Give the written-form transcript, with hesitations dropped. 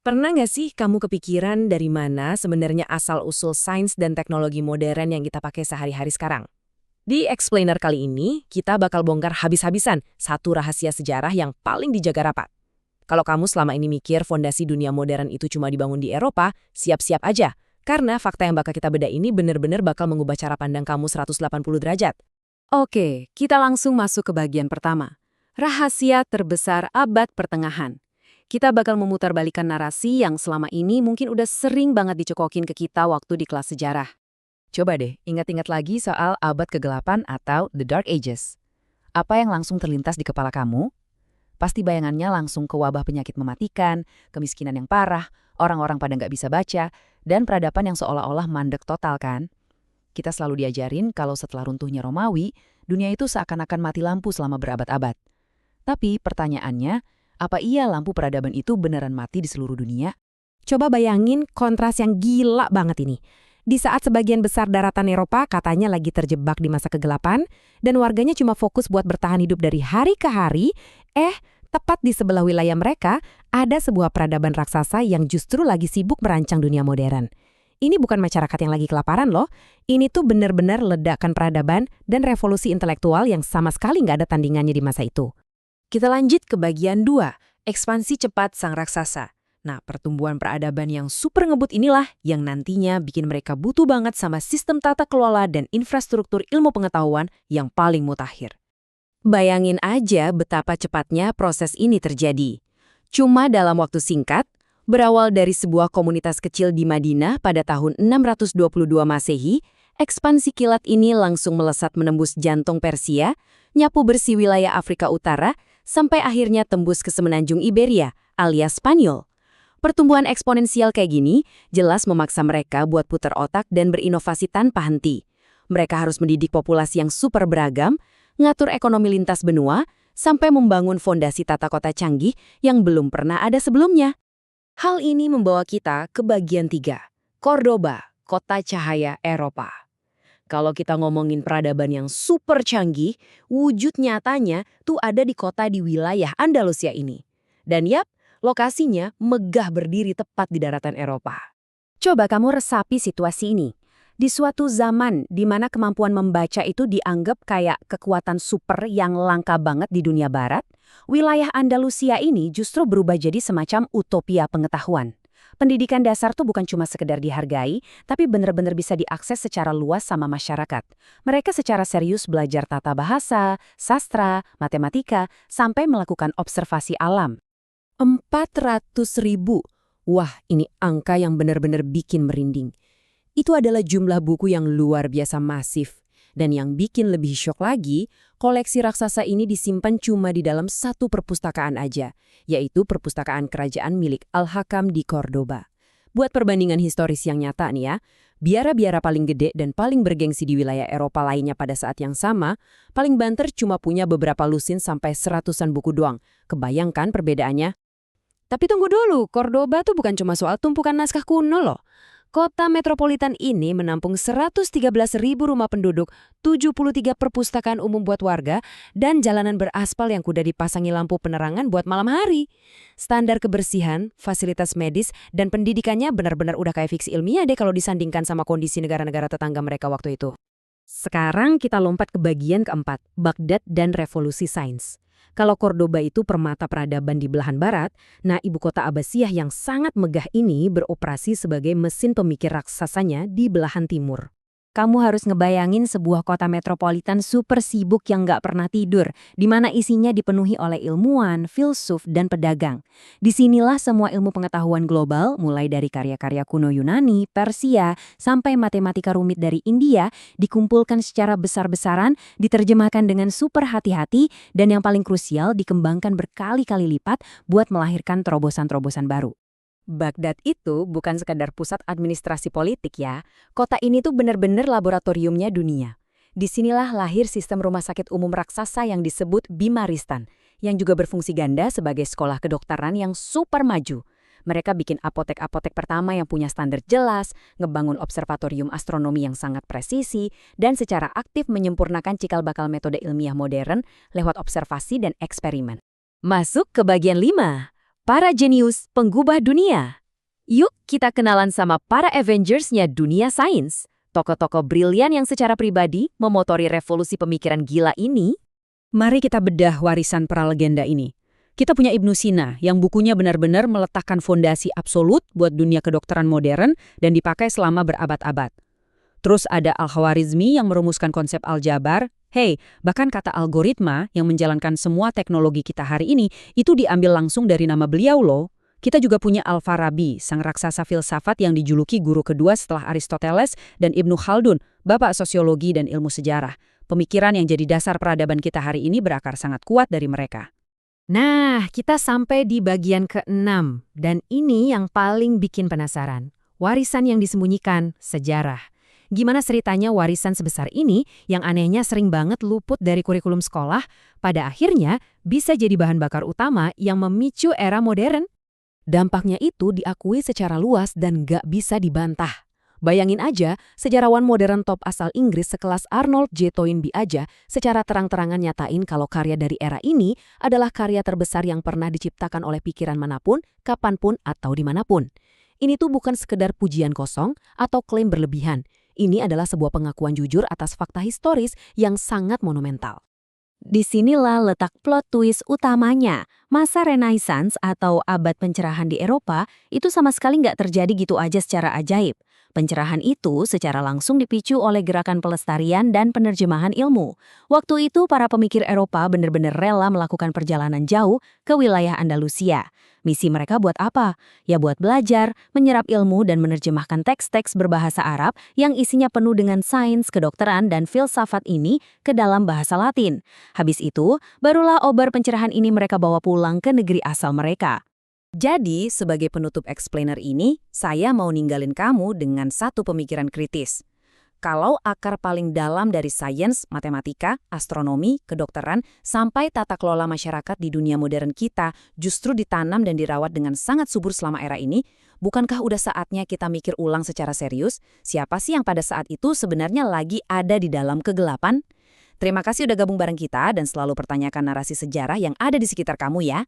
Pernah nggak sih kamu kepikiran dari mana sebenarnya asal-usul sains dan teknologi modern yang kita pakai sehari-hari sekarang? Di Explainer kali ini, kita bakal bongkar habis-habisan satu rahasia sejarah yang paling dijaga rapat. Kalau kamu selama ini mikir fondasi dunia modern itu cuma dibangun di Eropa, siap-siap aja. Karena fakta yang bakal kita beda ini benar-benar bakal mengubah cara pandang kamu 180 derajat. Oke, kita langsung masuk ke bagian pertama. Rahasia terbesar abad pertengahan. Kita bakal memutarbalikkan narasi yang selama ini mungkin udah sering banget dicekokin ke kita waktu di kelas sejarah. Coba deh, ingat-ingat lagi soal abad kegelapan atau The Dark Ages. Apa yang langsung terlintas di kepala kamu? Pasti bayangannya langsung ke wabah penyakit mematikan, kemiskinan yang parah, orang-orang pada nggak bisa baca, dan peradaban yang seolah-olah mandek total kan? Kita selalu diajarin kalau setelah runtuhnya Romawi, dunia itu seakan-akan mati lampu selama berabad-abad. Tapi pertanyaannya, apa iya lampu peradaban itu beneran mati di seluruh dunia? Coba bayangin kontras yang gila banget ini. Di saat sebagian besar daratan Eropa katanya lagi terjebak di masa kegelapan, dan warganya cuma fokus buat bertahan hidup dari hari ke hari, tepat di sebelah wilayah mereka, ada sebuah peradaban raksasa yang justru lagi sibuk merancang dunia modern. Ini bukan masyarakat yang lagi kelaparan loh, ini tuh benar-benar ledakan peradaban dan revolusi intelektual yang sama sekali nggak ada tandingannya di masa itu. Kita lanjut ke bagian 2, ekspansi cepat sang raksasa. Nah, pertumbuhan peradaban yang super ngebut inilah yang nantinya bikin mereka butuh banget sama sistem tata kelola dan infrastruktur ilmu pengetahuan yang paling mutakhir. Bayangin aja betapa cepatnya proses ini terjadi. Cuma dalam waktu singkat, berawal dari sebuah komunitas kecil di Madinah pada tahun 622 Masehi, ekspansi kilat ini langsung melesat menembus jantung Persia, nyapu bersih wilayah Afrika Utara, sampai akhirnya tembus ke semenanjung Iberia, alias Spanyol. Pertumbuhan eksponensial kayak gini jelas memaksa mereka buat putar otak dan berinovasi tanpa henti. Mereka harus mendidik populasi yang super beragam, ngatur ekonomi lintas benua, sampai membangun fondasi tata kota canggih yang belum pernah ada sebelumnya. Hal ini membawa kita ke bagian 3, Cordoba, kota cahaya Eropa. Kalau kita ngomongin peradaban yang super canggih, wujud nyatanya tuh ada di kota di wilayah Andalusia ini. Dan yap, lokasinya megah berdiri tepat di daratan Eropa. Coba kamu resapi situasi ini. Di suatu zaman di mana kemampuan membaca itu dianggap kayak kekuatan super yang langka banget di dunia barat, wilayah Andalusia ini justru berubah jadi semacam utopia pengetahuan. Pendidikan dasar tuh bukan cuma sekedar dihargai, tapi benar-benar bisa diakses secara luas sama masyarakat. Mereka secara serius belajar tata bahasa, sastra, matematika, sampai melakukan observasi alam. 400.000. Wah, ini angka yang benar-benar bikin merinding. Itu adalah jumlah buku yang luar biasa masif. Dan yang bikin lebih syok lagi, koleksi raksasa ini disimpan cuma di dalam satu perpustakaan aja, yaitu perpustakaan kerajaan milik Al-Hakam di Cordoba. Buat perbandingan historis yang nyata nih ya, biara-biara paling gede dan paling bergengsi di wilayah Eropa lainnya pada saat yang sama, paling banter cuma punya beberapa lusin sampai 100-an buku doang. Kebayangkan perbedaannya? Tapi tunggu dulu, Cordoba tuh bukan cuma soal tumpukan naskah kuno loh. Kota metropolitan ini menampung 113.000 rumah penduduk, 73 perpustakaan umum buat warga, dan jalanan beraspal yang kuda dipasangi lampu penerangan buat malam hari. Standar kebersihan, fasilitas medis, dan pendidikannya benar-benar udah kayak fiksi ilmiah deh kalau disandingkan sama kondisi negara-negara tetangga mereka waktu itu. Sekarang kita lompat ke bagian keempat, Baghdad dan revolusi sains. Kalau Cordoba itu permata peradaban di belahan barat, nah ibu kota Abbasiyah yang sangat megah ini beroperasi sebagai mesin pemikir raksasanya di belahan timur. Kamu harus ngebayangin sebuah kota metropolitan super sibuk yang nggak pernah tidur, di mana isinya dipenuhi oleh ilmuwan, filsuf, dan pedagang. Disinilah semua ilmu pengetahuan global, mulai dari karya-karya kuno Yunani, Persia, sampai matematika rumit dari India, dikumpulkan secara besar-besaran, diterjemahkan dengan super hati-hati, dan yang paling krusial dikembangkan berkali-kali lipat buat melahirkan terobosan-terobosan baru. Baghdad itu bukan sekadar pusat administrasi politik ya. Kota ini tuh benar-benar laboratoriumnya dunia. Disinilah lahir sistem rumah sakit umum raksasa yang disebut Bimaristan, yang juga berfungsi ganda sebagai sekolah kedokteran yang super maju. Mereka bikin apotek-apotek pertama yang punya standar jelas, ngebangun observatorium astronomi yang sangat presisi, dan secara aktif menyempurnakan cikal bakal metode ilmiah modern lewat observasi dan eksperimen. Masuk ke bagian 5. para jenius penggubah dunia. Yuk kita kenalan sama para Avengers-nya dunia sains. Tokoh-tokoh brilian yang secara pribadi memotori revolusi pemikiran gila ini. Mari kita bedah warisan para legenda ini. Kita punya Ibnu Sina yang bukunya benar-benar meletakkan fondasi absolut buat dunia kedokteran modern dan dipakai selama berabad-abad. Terus ada Al-Khwarizmi yang merumuskan konsep aljabar. Bahkan kata algoritma yang menjalankan semua teknologi kita hari ini itu diambil langsung dari nama beliau loh. Kita juga punya Al-Farabi, sang raksasa filsafat yang dijuluki guru kedua setelah Aristoteles, dan Ibnu Khaldun, bapak sosiologi dan ilmu sejarah. Pemikiran yang jadi dasar peradaban kita hari ini berakar sangat kuat dari mereka. Nah, kita sampai di bagian ke-6, dan ini yang paling bikin penasaran. Warisan yang disembunyikan, sejarah. Gimana ceritanya warisan sebesar ini yang anehnya sering banget luput dari kurikulum sekolah, pada akhirnya bisa jadi bahan bakar utama yang memicu era modern? Dampaknya itu diakui secara luas dan gak bisa dibantah. Bayangin aja, sejarawan modern top asal Inggris sekelas Arnold J. Toynbee aja secara terang-terangan nyatain kalau karya dari era ini adalah karya terbesar yang pernah diciptakan oleh pikiran manapun, kapanpun, atau dimanapun. Ini tuh bukan sekedar pujian kosong atau klaim berlebihan. Ini adalah sebuah pengakuan jujur atas fakta historis yang sangat monumental. Disinilah letak plot twist utamanya. Masa Renaissance atau abad pencerahan di Eropa itu sama sekali nggak terjadi gitu aja secara ajaib. Pencerahan itu secara langsung dipicu oleh gerakan pelestarian dan penerjemahan ilmu. Waktu itu para pemikir Eropa benar-benar rela melakukan perjalanan jauh ke wilayah Andalusia. Misi mereka buat apa? Ya buat belajar, menyerap ilmu dan menerjemahkan teks-teks berbahasa Arab yang isinya penuh dengan sains, kedokteran, dan filsafat ini ke dalam bahasa Latin. Habis itu, barulah obar pencerahan ini mereka bawa pulang ke negeri asal mereka. Jadi, sebagai penutup explainer ini, saya mau ninggalin kamu dengan satu pemikiran kritis. Kalau akar paling dalam dari sains, matematika, astronomi, kedokteran, sampai tata kelola masyarakat di dunia modern kita justru ditanam dan dirawat dengan sangat subur selama era ini, bukankah udah saatnya kita mikir ulang secara serius, siapa sih yang pada saat itu sebenarnya lagi ada di dalam kegelapan? Terima kasih udah gabung bareng kita dan selalu pertanyakan narasi sejarah yang ada di sekitar kamu ya.